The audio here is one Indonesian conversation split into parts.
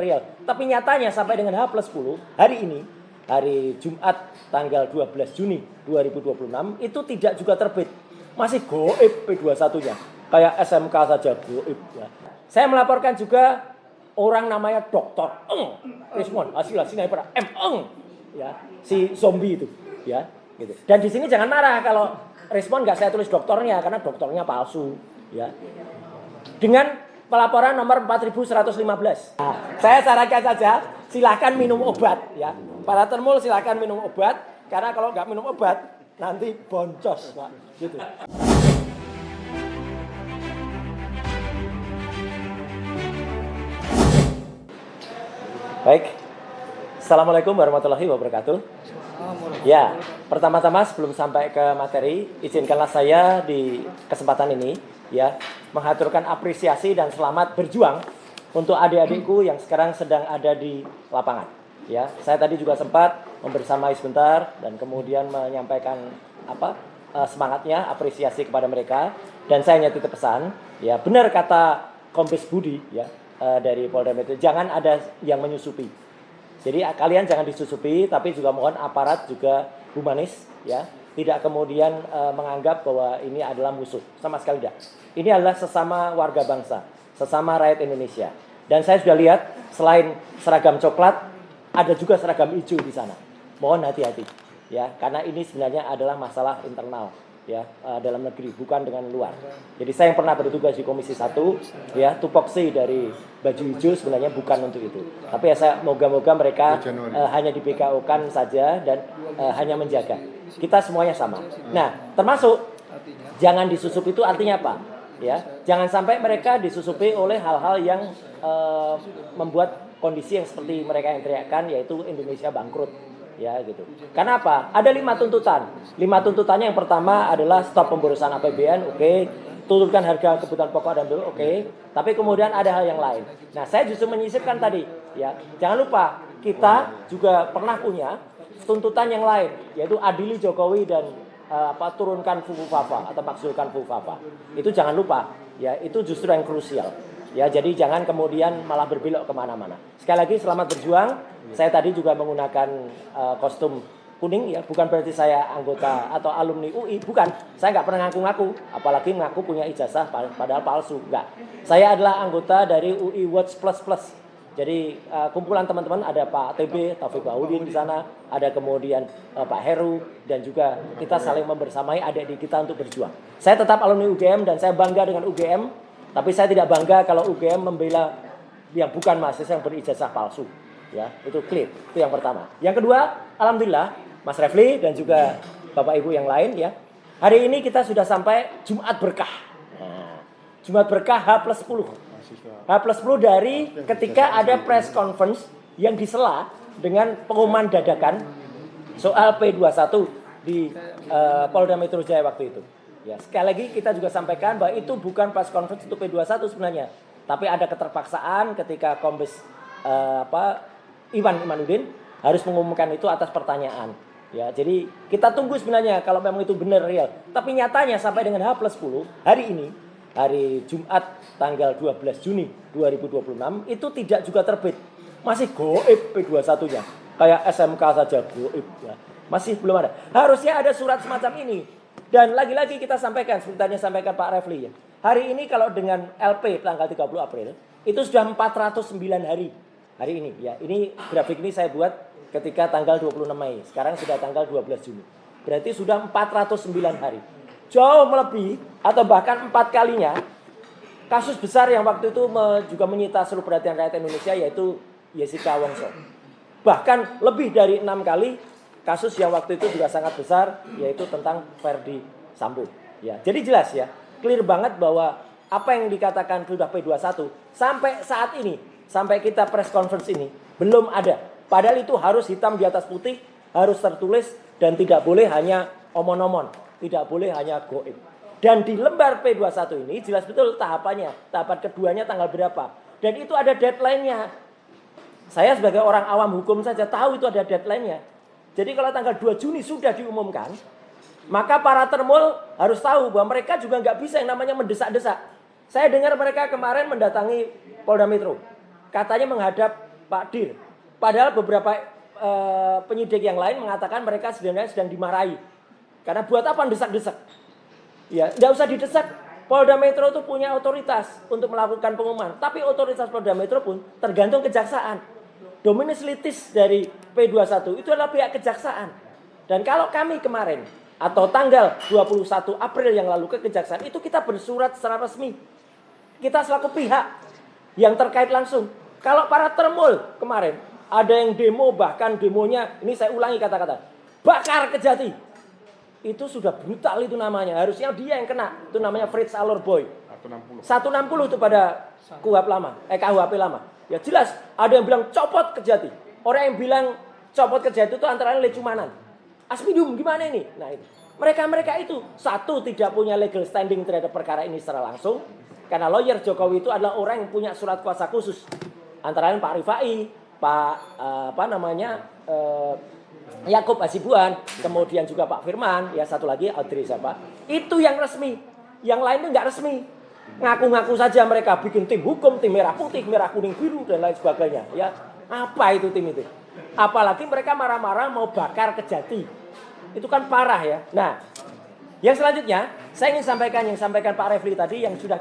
real. Tapi nyatanya sampai dengan H+10 hari ini, hari Jumat tanggal 12 Juni 2026 itu tidak juga terbit. Masih goib P21-nya. Kayak SMK saja goib ya. Saya melaporkan juga orang namanya Dr. Rismon hasil sniper ya, si zombie itu ya gitu. Dan di sini jangan marah kalau Rismon nggak saya tulis doktornya karena doktornya palsu ya. Dengan pelaporan nomor 4115. Nah, saya sarankan saja silahkan minum obat ya. Paracetamol silahkan minum obat karena kalau nggak minum obat nanti boncos Pak gitu. Baik. Assalamualaikum warahmatullahi wabarakatuh. Ya, pertama-tama sebelum sampai ke materi, izinkanlah saya di kesempatan ini ya mengaturkan apresiasi dan selamat berjuang untuk adik-adikku yang sekarang sedang ada di lapangan. Ya, saya tadi juga sempat membersamai sebentar dan kemudian menyampaikan semangatnya, apresiasi kepada mereka dan saya hanya titip pesan, ya benar kata Kombes Budi ya dari Polda Metro, jangan ada yang menyusupi. Jadi kalian jangan disusupi, tapi juga mohon aparat juga humanis ya. Tidak kemudian menganggap bahwa ini adalah musuh, sama sekali tidak. Ini adalah sesama warga bangsa, sesama rakyat Indonesia. Dan saya sudah lihat selain seragam coklat, ada juga seragam hijau di sana. Mohon hati-hati, ya, karena ini sebenarnya adalah masalah internal, ya, dalam negeri, bukan dengan luar. Jadi saya yang pernah bertugas di Komisi 1, ya, tupoksi dari baju hijau sebenarnya bukan untuk itu. Tapi ya saya moga-moga mereka hanya di BKO-kan saja dan hanya menjaga. Kita semuanya sama. Nah, termasuk jangan disusup itu artinya apa? Ya, jangan sampai mereka disusupi oleh hal-hal yang membuat kondisi yang seperti mereka yang teriakkan, yaitu Indonesia bangkrut, ya gitu. Karena apa? Ada 5 tuntutan. 5 tuntutannya yang pertama adalah stop pemborosan APBN, oke. Turunkan harga kebutuhan pokok dan dulu, oke. Tapi kemudian ada hal yang lain. Nah, saya justru menyisipkan tadi, ya. Jangan lupa kita juga pernah punya tuntutan yang lain, yaitu adili Jokowi dan turunkan FUFAFA atau maksulkan FUFAFA. Itu jangan lupa, ya. Itu justru yang krusial. Ya, jadi jangan kemudian malah berbelok kemana-mana. Sekali lagi selamat berjuang. Saya tadi juga menggunakan kostum kuning, ya, bukan berarti saya anggota atau alumni UI, bukan. Saya nggak pernah ngaku-ngaku, apalagi ngaku punya ijazah padahal palsu, nggak. Saya adalah anggota dari UI Watch Plus. Jadi kumpulan teman-teman ada Pak TB, Taufik Bahudin di sana, ada kemudian Pak Heru dan juga kita saling membersamai adik-adik kita untuk berjuang. Saya tetap alumni UGM dan saya bangga dengan UGM, tapi saya tidak bangga kalau UGM membela yang bukan mahasiswa yang berijazah palsu. Ya, itu clear. Itu yang pertama. Yang kedua, alhamdulillah Mas Refli dan juga Bapak Ibu yang lain ya. Hari ini kita sudah sampai Jumat Berkah. Nah, Jumat Berkah H+10. H+10 dari ketika ada press conference yang disela dengan pengumuman dadakan soal P21 di Polda Metro Jaya waktu itu. Ya, sekali lagi kita juga sampaikan bahwa itu bukan press conference untuk P21 sebenarnya, tapi ada keterpaksaan ketika Kombes Imanuddin harus mengumumkan itu atas pertanyaan. Ya, jadi kita tunggu sebenarnya kalau memang itu benar real. Tapi nyatanya sampai dengan H+10 hari ini, hari Jumat tanggal 12 Juni 2026 itu tidak juga terbit. Masih goib P21-nya. Kayak SMK saja goib ya. Masih belum ada. Harusnya ada surat semacam ini. Dan lagi-lagi kita sampaikan, sebenarnya sampaikan Pak Refli ya. Hari ini kalau dengan LP tanggal 30 April itu sudah 409 hari. Hari ini ya. Ini grafik ini saya buat ketika tanggal 26 Mei. Sekarang sudah tanggal 12 Juni. Berarti sudah 409 hari. Jauh melebihi atau bahkan 4 kalinya kasus besar yang waktu itu juga menyita seluruh perhatian rakyat Indonesia, yaitu Jessica Wongso. Bahkan lebih dari 6 kali kasus yang waktu itu juga sangat besar, yaitu tentang Verdi Sambo. Ya, jadi jelas ya, clear banget bahwa apa yang dikatakan sudah P21 sampai saat ini, sampai kita press conference ini belum ada. Padahal itu harus hitam di atas putih, harus tertulis dan tidak boleh hanya omon-omon, tidak boleh hanya goib. Dan di lembar P21 ini jelas betul tahapannya, tahapan keduanya tanggal berapa. Dan itu ada deadline-nya. Saya sebagai orang awam hukum saja tahu itu ada deadline-nya. Jadi kalau tanggal 2 Juni sudah diumumkan, maka para termul harus tahu bahwa mereka juga nggak bisa yang namanya mendesak-desak. Saya dengar mereka kemarin mendatangi Polda Metro. Katanya menghadap Pak Dir. Padahal beberapa penyidik yang lain mengatakan mereka sebenarnya sedang dimarahi. Karena buat apa desak-desak? Ya, tidak usah didesak. Polda Metro itu punya otoritas untuk melakukan pengumuman. Tapi otoritas Polda Metro pun tergantung kejaksaan. Dominus litis dari P21 itu adalah pihak kejaksaan. Dan kalau kami kemarin atau tanggal 21 April yang lalu ke kejaksaan itu kita bersurat secara resmi. Kita selaku pihak yang terkait langsung. Kalau para termul kemarin ada yang demo, bahkan demonya, ini saya ulangi kata-kata, bakar Kejati. Itu sudah brutal itu namanya. Harusnya dia yang kena. Itu namanya Fritz Alor Boy. 160 itu pada KUHP lama. Ya jelas ada yang bilang copot Kejati. Orang yang bilang copot Kejati itu antara lain Lecumanan. Aspidum gimana ini? Nah itu. Mereka itu satu tidak punya legal standing terhadap perkara ini secara langsung. Karena lawyer Jokowi itu adalah orang yang punya surat kuasa khusus. Antara lain Pak Rifai, Pak Yakub Hasibuan, kemudian juga Pak Firman, ya satu lagi Audrey siapa? Itu yang resmi. Yang lain itu nggak resmi. Ngaku-ngaku saja mereka bikin tim hukum, tim merah putih, merah kuning biru dan lain sebagainya. Ya, apa itu tim itu? Apalagi mereka marah-marah mau bakar Kejati. Itu kan parah ya. Nah, yang selanjutnya saya ingin sampaikan yang sampaikan Pak Refli tadi yang sudah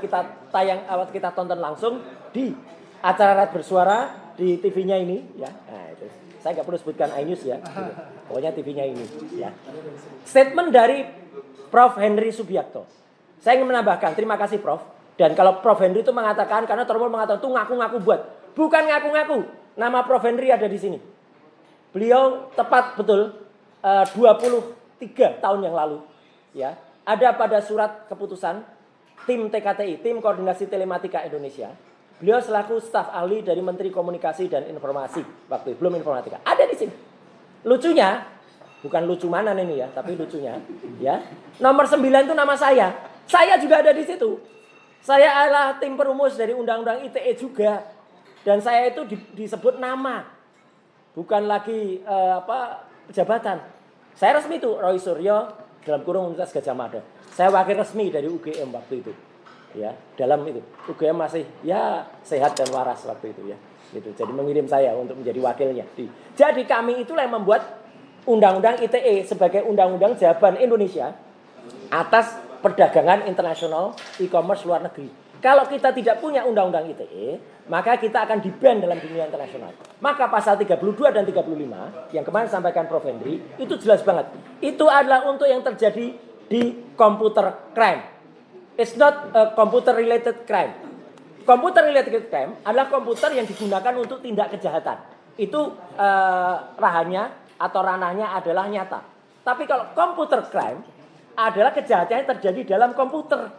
kita tonton langsung di acara Rakyat Bersuara di TV-nya ini ya. Nah, itu. Saya nggak perlu sebutkan iNews ya. Gitu. Pokoknya TV-nya ini ya. Statement dari Prof. Henry Subiakto. Saya ingin menambahkan, terima kasih Prof. Dan kalau Prof. Henry itu mengatakan, karena Tormul mengatakan itu ngaku-ngaku buat. Bukan ngaku-ngaku. Nama Prof. Henry ada di sini. Beliau tepat betul 23 tahun yang lalu. Ya, ada pada surat keputusan tim TKTI, tim Koordinasi Telematika Indonesia. Beliau selaku staf ahli dari Menteri Komunikasi dan Informasi waktu itu, belum informatika. Ada di sini. Lucunya, bukan lucu mana ini ya, tapi lucunya, ya. Nomor 9 itu nama saya. Saya juga ada di situ. Saya adalah tim perumus dari Undang-Undang ITE juga. Dan saya itu disebut nama. Bukan lagi jabatan. Saya resmi itu Roy Suryo dalam kurung Universitas Gadjah Mada. Saya wakil resmi dari UGM waktu itu. Ya, dalam itu UGM masih ya sehat dan waras waktu itu ya. Gitu. Jadi mengirim saya untuk menjadi wakilnya. Jadi kami itulah yang membuat Undang-Undang ITE sebagai Undang-Undang Jaban Indonesia atas perdagangan internasional e-commerce luar negeri. Kalau kita tidak punya Undang-Undang ITE, maka kita akan di-ban dalam dunia internasional. Maka pasal 32 dan 35 yang kemarin sampaikan Prof. Henry itu jelas banget. Itu adalah untuk yang terjadi di computer crime. It's not a computer related crime. Computer related crime adalah komputer yang digunakan untuk tindak kejahatan. Itu ranahnya adalah nyata. Tapi kalau computer crime adalah kejahatan yang terjadi dalam komputer.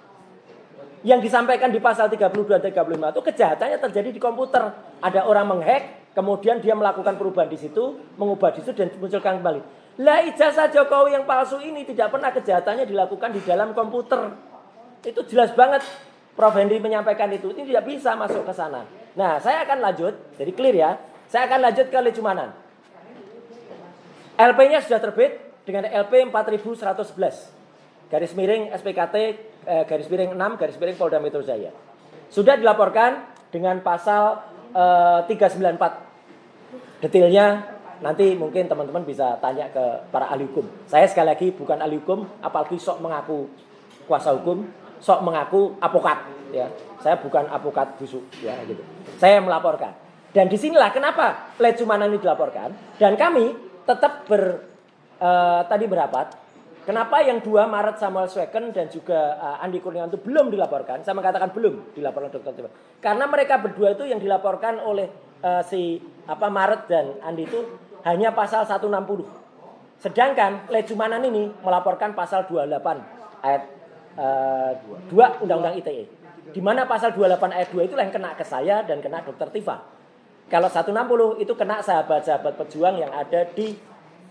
Yang disampaikan di pasal 32 dan 35 itu kejahatannya terjadi di komputer. Ada orang menghack, kemudian dia melakukan perubahan di situ, mengubah di situ dan munculkan kembali. Lah ijazah Jokowi yang palsu ini tidak pernah kejahatannya dilakukan di dalam komputer. Itu jelas banget Prof. Henry menyampaikan itu. Ini tidak bisa masuk ke sana. Nah, saya akan lanjut. Jadi clear ya. Saya akan lanjut ke Lecumanan. LP-nya sudah terbit dengan LP 4111. Garis miring SPKT garis miring 6 garis miring Polda Metro Jaya. Sudah dilaporkan dengan pasal 394. Detailnya nanti mungkin teman-teman bisa tanya ke para ahli hukum. Saya sekali lagi bukan ahli hukum, apalagi sok mengaku kuasa hukum, sok mengaku avokat, ya. Saya bukan avokat busuk, ya gitu. Saya melaporkan. Dan disinilah kenapa Lecumanan ini dilaporkan. Dan kami tetap tadi berapat. Kenapa yang 2 Maret Samuel Sweken dan juga Andi Kurniawan itu belum dilaporkan? Saya mengatakan belum dilaporkan Dr. Tifa. Karena mereka berdua itu yang dilaporkan oleh Maret dan Andi itu hanya pasal 160. Sedangkan Lecumanan ini melaporkan pasal 28 ayat 2 Undang-Undang ITE. Di mana pasal 28 ayat 2 itulah yang kena ke saya dan kena Dr. Tifa. Kalau 160 itu kena sahabat-sahabat pejuang yang ada di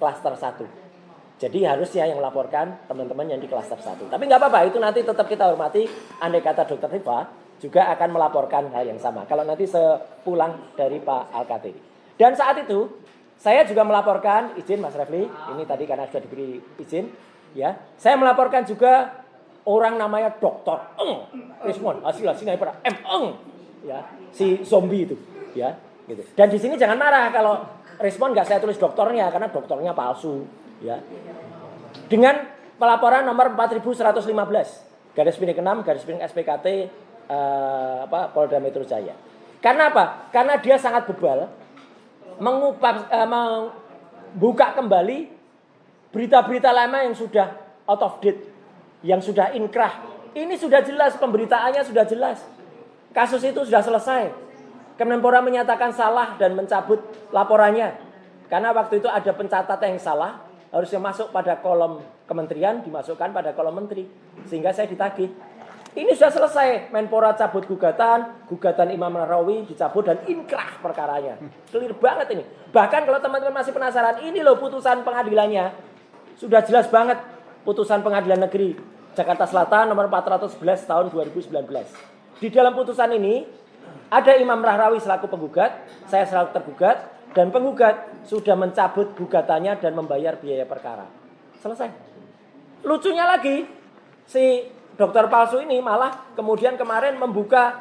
klaster 1. Jadi harusnya yang melaporkan teman-teman yang di klaster 1. Tapi nggak apa-apa, itu nanti tetap kita hormati. Andai kata Dr. Tifa juga akan melaporkan hal yang sama. Kalau nanti sepulang dari Pak Al-Katiri. Dan saat itu saya juga melaporkan, izin Mas Refli, ini tadi karena sudah diberi izin, ya. Saya melaporkan juga orang namanya Dr. Rismon hasil sinaipera ya, si zombie itu, ya. Gitu. Dan di sini jangan marah kalau respon nggak saya tulis dokternya karena dokternya palsu, ya. Dengan pelaporan nomor 4115 garis miring 6 garis miring SPKT Polda Metro Jaya. Karena apa? Karena dia sangat bebal membuka kembali berita-berita lama yang sudah out of date, yang sudah inkrah. Ini sudah jelas, pemberitaannya sudah jelas. Kasus itu sudah selesai. Kemenpora menyatakan salah dan mencabut laporannya. Karena waktu itu ada pencatatan yang salah, harusnya masuk pada kolom kementerian, dimasukkan pada kolom menteri. Sehingga saya ditagih. Ini sudah selesai. Menpora cabut gugatan Imam Nahrawi dicabut dan inkrah perkaranya. Clear banget ini. Bahkan kalau teman-teman masih penasaran, ini loh putusan pengadilannya. Sudah jelas banget putusan pengadilan negeri Jakarta Selatan nomor 411 tahun 2019. Di dalam putusan ini ada Imam Nahrawi selaku penggugat, saya selaku tergugat, dan penggugat sudah mencabut gugatannya dan membayar biaya perkara. Selesai. Lucunya lagi, si dokter palsu ini malah kemudian kemarin membuka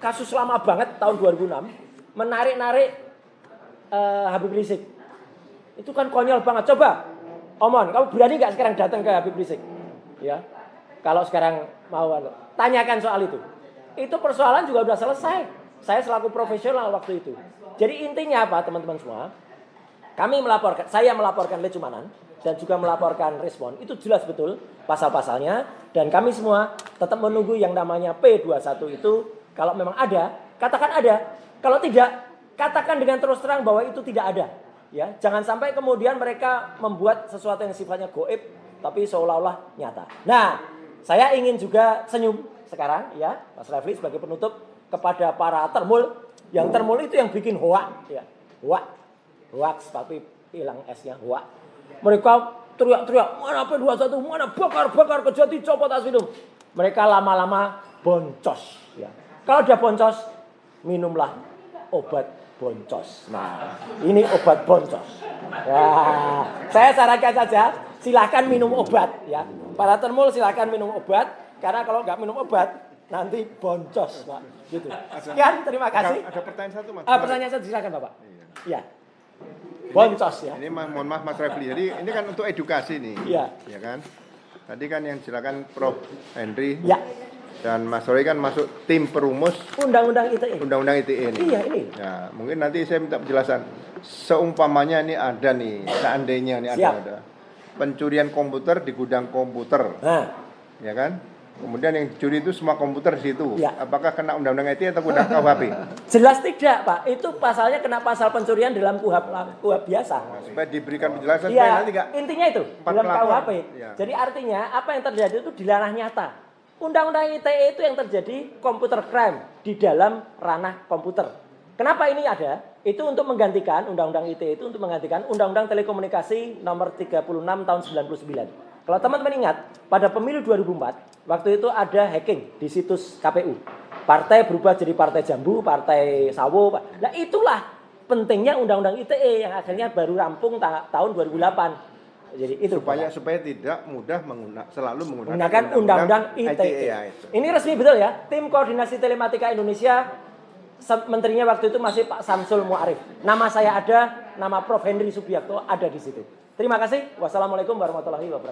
kasus lama banget tahun 2006, menarik-narik Habib Rizik. Itu kan konyol banget. Coba, Omon, kamu berani nggak sekarang datang ke Habib Rizik? Ya, kalau sekarang mau tanyakan soal itu. Itu persoalan juga sudah selesai. Saya selaku profesional waktu itu. Jadi intinya apa, teman-teman semua? Saya melaporkan Lecumanan dan juga melaporkan Respon. Itu jelas betul pasal-pasalnya, dan kami semua tetap menunggu yang namanya P21 itu. Kalau memang ada, katakan ada. Kalau tidak, katakan dengan terus terang bahwa itu tidak ada. Ya, jangan sampai kemudian mereka membuat sesuatu yang sifatnya goib tapi seolah-olah nyata. Nah, saya ingin juga senyum sekarang ya, Mas Refli sebagai penutup kepada para termul. Yang termul itu yang bikin hoak, ya. Hoax tapi hilang S-nya, hoak. Mereka teriak-teriak, mana P21, mana bakar, kejati, copot Aswidum. Mereka lama-lama boncos. Ya. Kalau udah boncos, minumlah obat boncos. Nah, ini obat boncos. Ya, saya sarankan saja, silakan minum obat. Ya, para termul silakan minum obat, karena kalau nggak minum obat, nanti boncos, Pak. Gitu. Sekian, terima kasih. Ada pertanyaan satu, Mas. Pertanyaan satu, silakan Bapak. Iya. Boncos ya. Ini mohon maaf Mas Refli. Jadi ini kan untuk edukasi nih. Iya. Ya kan? Tadi kan yang silakan Prof Henry. Ya. Dan Mas Roy kan masuk tim perumus Undang-undang ITE. Undang-undang ITE ini. Iya, ini. Ya, mungkin nanti saya minta penjelasan. Seumpamanya ini ada nih, seandainya ini ada pencurian komputer di gudang komputer. Nah, ya kan? Kemudian yang dicuri itu semua komputer di situ. Ya. Apakah kena Undang-undang ITE atau kena KUHP? jelas tidak, Pak. Itu pasalnya kena pasal pencurian dalam KUHP biasa. Nah, supaya diberikan penjelasan supaya Iya, nanti enggak intinya itu dalam KUHP. Ya. Jadi artinya apa yang terjadi itu di ranah nyata. Undang-undang ITE itu yang terjadi computer crime di dalam ranah komputer. Kenapa ini ada? Itu untuk menggantikan Undang-undang ITE itu untuk menggantikan Undang-undang Telekomunikasi nomor 36 tahun 99. Kalau teman-teman ingat, pada pemilu 2004, waktu itu ada hacking di situs KPU. Partai berubah jadi partai jambu, partai sawo. Nah itulah pentingnya Undang-Undang ITE yang akhirnya baru rampung tahun 2008. Jadi itu supaya tidak mudah selalu menggunakan Undang-Undang ITE. Ya, itu. Ini resmi betul ya. Tim Koordinasi Telematika Indonesia, menterinya waktu itu masih Pak Samsul Muarif. Nama saya ada, nama Prof Henry Subiakto ada di situ. Terima kasih. Wassalamualaikum warahmatullahi wabarakatuh.